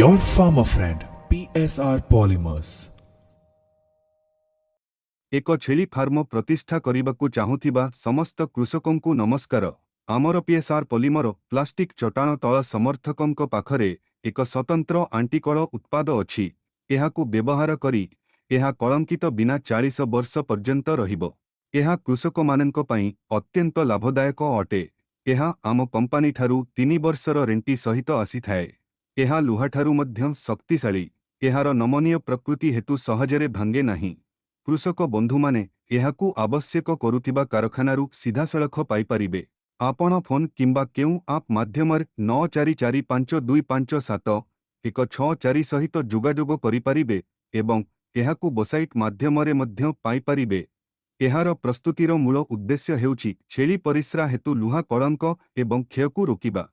Your farmer friend PSR Polymers। ଏକ ଛେଳି farm ପ୍ରତିଷ୍ଠା କରିବାକୁ ଚାହୁଁଥିବା ସମସ୍ତ କୃଷକଙ୍କୁ ନମସ୍କାର। ଆମର ପିଏସ୍ଆର୍ ପଲିମର ପ୍ଲାଷ୍ଟିକ୍ ଚଟାଣ ତଳ ସମର୍ଥକଙ୍କ ପାଖରେ ଏକ ସ୍ୱତନ୍ତ୍ର ଆଣ୍ଟିକଳ ଉତ୍ପାଦ ଅଛି। ଏହାକୁ ବ୍ୟବହାର କରି ଏହା କଳଙ୍କିତ ବିନା 40 ବର୍ଷ ପର୍ଯ୍ୟନ୍ତ ରହିବ। ଏହା କୃଷକମାନଙ୍କ ପାଇଁ ଅତ୍ୟନ୍ତ ଲାଭଦାୟକ ଅଟେ। ଏହା ଆମ କମ୍ପାନୀଠାରୁ 3 ବର୍ଷର ରେଣ୍ଟି ସହିତ ଆସିଥାଏ। ଏହା ଲୁହାଠାରୁ ମଧ୍ୟ ଶକ୍ତିଶାଳୀ। ଏହାର ନମନୀୟ ପ୍ରକୃତି ହେତୁ ସହଜରେ ଭାଙ୍ଗେ ନାହିଁ। କୃଷକ ବନ୍ଧୁମାନେ ଏହାକୁ ଆବଶ୍ୟକ କରୁଥିବା କାରଖାନାରୁ ସିଧାସଳଖ ପାଇପାରିବେ। ଆପଣ ଫୋନ୍ କିମ୍ବା କେଉଁ ଆପ୍ ମାଧ୍ୟମରେ 9445257164 ସହିତ ଯୋଗାଯୋଗ କରିପାରିବେ ଏବଂ ଏହାକୁ ୱେବସାଇଟ୍ ମାଧ୍ୟମରେ ମଧ୍ୟ ପାଇପାରିବେ। ଏହାର ପ୍ରସ୍ତୁତିର ମୂଳ ଉଦ୍ଦେଶ୍ୟ ହେଉଛି ଛେଳି ପରିସ୍ରା ହେତୁ ଲୁହା କଳଙ୍କ ଏବଂ କ୍ଷୟକୁ ରୋକିବା।